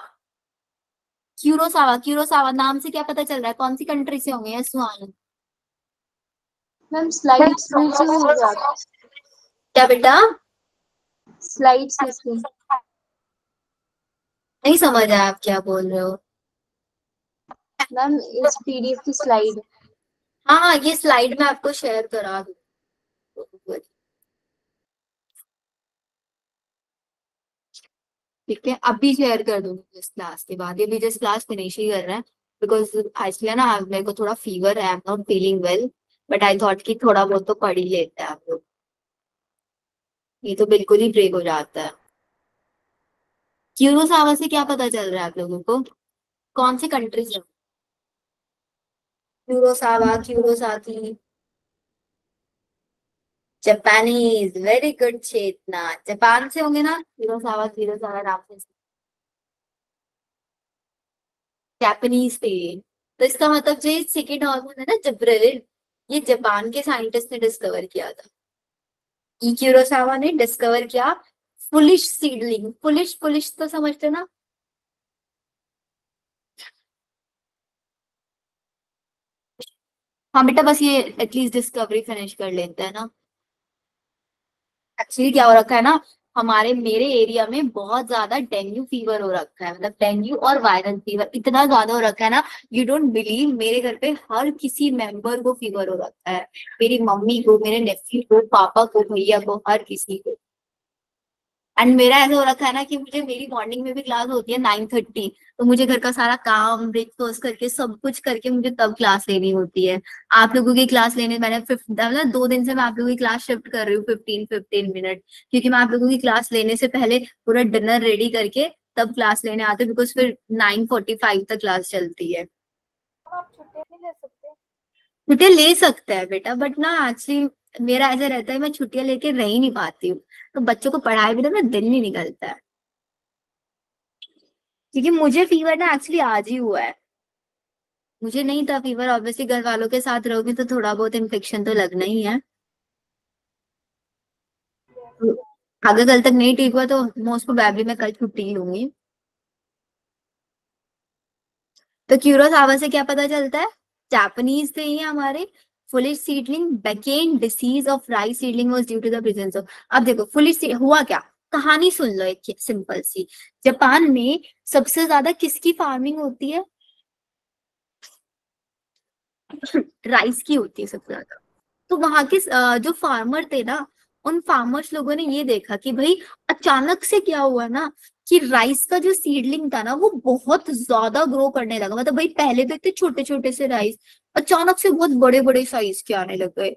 क्यूरोसावा, क्यूरोसावा नाम से क्या पता चल रहा है कौन सी कंट्री से होंगे ये सुहान, मैम स्लाइड्स में से हो जाता। क्या बेटा, स्लाइड्स इसकी। नहीं समझ आया आप क्या बोल रहे हो। मैम इस पीडीएफ की स्लाइड। हाँ हाँ ये स्लाइड मैं आपको शेयर करा दूँ, ठीक है, अभी शेयर कर दूंगी इस क्लास के बाद, ये भी जस्ट क्लास फिनिश ही कर रहे हैं, बिकॉज एक्चुअली ना मेरे को थोड़ा फीवर है, I am not feeling well, but I thought कि थोड़ा बहुत तो पढ़ ही लेते हैं आप लोग, ये तो बिल्कुल ही ब्रेक हो जाता है। क्यूरोसावा से क्या पता चल रहा है आप लोगों को, कौन सी कंट्री से, क्यूरोसावा, क्यूरोसाकी, जापानीज, वेरी गुड चेतना, जापान से होंगे ना, क्यूरोसावा, क्यूरोसावा नाम से जापानीज थे, तो इसका मतलब जो सेकेंड हार्मोन है ना जिब्रेलिन, ये जापान के साइंटिस्ट ने डिस्कवर किया था, ई क्यूरोसावा ने डिस्कवर किया फुलिश सीडलिंग, फुलिश फुलिश तो समझते ना। हाँ बेटा बस ये एटलीस्ट डिस्कवरी फिनिश कर लेते हैं ना। एक्चुअली क्या हो रखा है ना, हमारे मेरे एरिया में बहुत ज्यादा डेंगू फीवर हो रखा है, मतलब डेंगू और वायरल फीवर इतना ज्यादा हो रखा है ना, यू डोंट बिलीव, मेरे घर पे हर किसी मेंबर को फीवर हो रखा है। मेरी मम्मी को, मेरे नेफ्यू को, पापा को, भैया को, हर किसी को। एंड मेरा ऐसा हो रखा है ना कि मुझे, मेरी मॉर्निंग में भी क्लास होती है 9:30, तो मुझे घर का सारा काम ब्रेकफास्ट करके सब कुछ करके मुझे तब क्लास लेनी होती है। आप लोगों की क्लास लेने मैंने मतलब 2 दिन से मैं आप लोगों की क्लास शिफ्ट कर रही हूँ 15-15 मिनट, क्योंकि मैं आप लोगों की क्लास लेने से पहले पूरा डिनर रेडी करके तब क्लास लेने आते, बिकॉज फिर 9:45 तक क्लास चलती है। आप छुट्टियां नहीं ले सकते? छुट्टियां ले सकते हैं बेटा, बट ना एक्चुअली मेरा ऐसा रहता है, मैं छुट्टियां लेके रह ही नहीं पाती हूँ, तो बच्चों को पढ़ाए बिना मेरा दिल नहीं निकलता है। क्योंकि मुझे फीवर ना एक्चुअली आज ही हुआ है, मुझे नहीं था फीवर, ऑब्वियसली घर वालों के साथ रहोगे तो थोड़ा बहुत इन्फेक्शन तो लगना ही है। तो अगर कल तक नहीं ठीक हुआ तो मोस्ट प्रोबेबली मैं कल छुट्टी ही लूंगी। तो क्यूरोसावा से क्या पता चलता है, जापानीज थे ये हमारे। Foolish seedling bakanae disease of rice seedling was due to the presence of. अब देखो फुलिश हुआ क्या, कहानी सुन लो एक सिंपल सी। जापान में सबसे ज्यादा किसकी फार्मिंग होती है, राइस की होती है सबसे ज्यादा। तो वहां के जो फार्मर थे ना, उन फार्मर्स लोगों ने ये देखा कि भाई अचानक से क्या हुआ ना, कि राइस का जो सीडलिंग था ना वो बहुत ज्यादा ग्रो करने लगा। मतलब भाई पहले तो इतने छोटे छोटे से राइस अचानक से बहुत बड़े बड़े साइज के आने लग गए,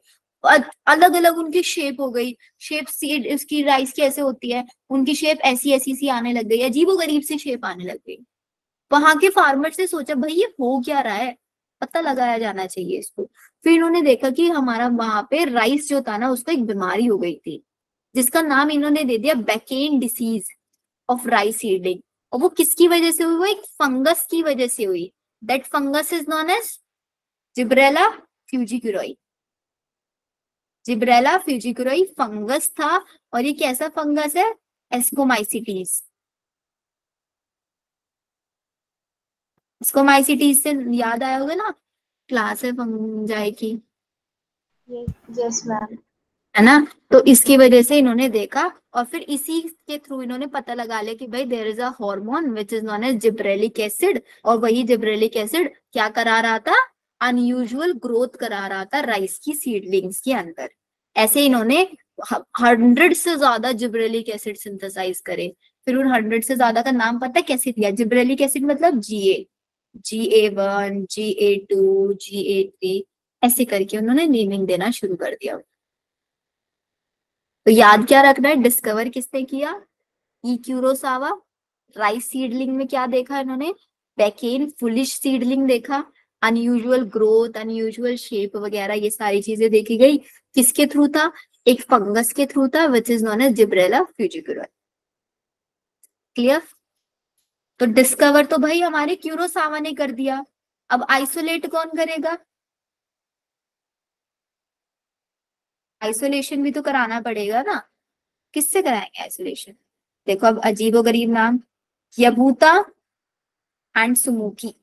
अलग अलग उनकी शेप हो गई। शेप सीड इसकी राइस की ऐसे होती है, उनकी शेप ऐसी ऐसी सी आने लग गई, अजीबोगरीब सी शेप आने लग गई। वहां के फार्मर्स ने सोचा भाई ये हो क्या रहा है, पता लगाया जाना चाहिए इसको। फिर इन्होंने देखा कि हमारा वहां पे राइस जो था ना उसको एक बीमारी हो गई थी, जिसका नाम इन्होंने दे दिया बैकेन डिसीज ऑफ राइस सीडिंग। और वो किसकी वजह से हुई, वो एक फंगस की वजह से हुई। That fungus is known as Gibberella fujikuroi. Gibberella fujikuroi fungus था, और ये कैसा फंगस है, एस्कोमाइसिटीज। एस्कोमाइसिटीज से याद आया होगा ना, क्लास है फंजाई की, यस मैम। है ना। तो इसकी वजह से इन्होंने देखा, और फिर इसी के थ्रू इन्होंने पता लगा लिया कि भाई there is a hormone which is known as gibberellic acid, और वही जिब्रेलिक एसिड क्या करा रहा था, अनयूजुअल ग्रोथ करा रहा था राइस की सीडलिंग्स के अंदर। ऐसे इन्होंने 100 से ज्यादा जिब्रेलिक एसिड सिंथेसाइज करे। फिर उन 100 से ज्यादा का नाम पता है कैसे दिया, जिब्रेलिक एसिड मतलब GA1, GA2, GA3, ऐसे करके उन्होंने नेमिंग देना शुरू कर दिया। तो याद क्या रखना है, डिस्कवर किसने किया, ई क्यूरोसावा। राइस सीडलिंग में क्या देखा इन्होंने, बैकेन फुलिश सीडलिंग देखा, अनयूजुअल ग्रोथ, अनयूजुअल शेप वगैरह ये सारी चीजें देखी गई। किसके थ्रू था, एक फंगस के थ्रू था which is known as Gibberella fujikuroi. Clear. तो डिस्कवर तो भाई हमारे क्यूरोसावा ने कर दिया, अब आइसोलेट कौन करेगा, आइसोलेशन भी तो कराना पड़ेगा ना। किससे कराएंगे आइसोलेशन, देखो अब अजीबोगरीब नाम, यबूता एंड सुमुकी।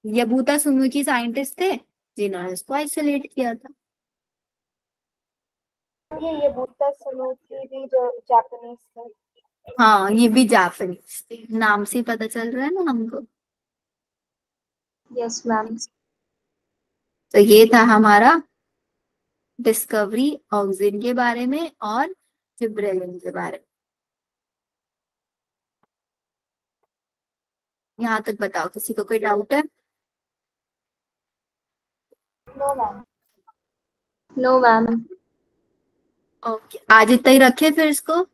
यबूता सुमुकी साइंटिस्ट थे जिन्होंने इसको आइसोलेट किया था। ये बूटा सनोकी भी जो जापानीज थे। हाँ ये भी जापानीज थे, नाम से ही पता चल रहा है ना हमको। Yes ma'am. तो ये था हमारा डिस्कवरी ऑक्सिन के बारे में और जिब्रेलिन के बारे में। यहाँ तक बताओ, किसी को कोई डाउट है। No ma'am. No ma'am. Okay आज इतना ही रखे फिर इसको।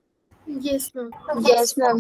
Yes, ma'am. Yes ma'am.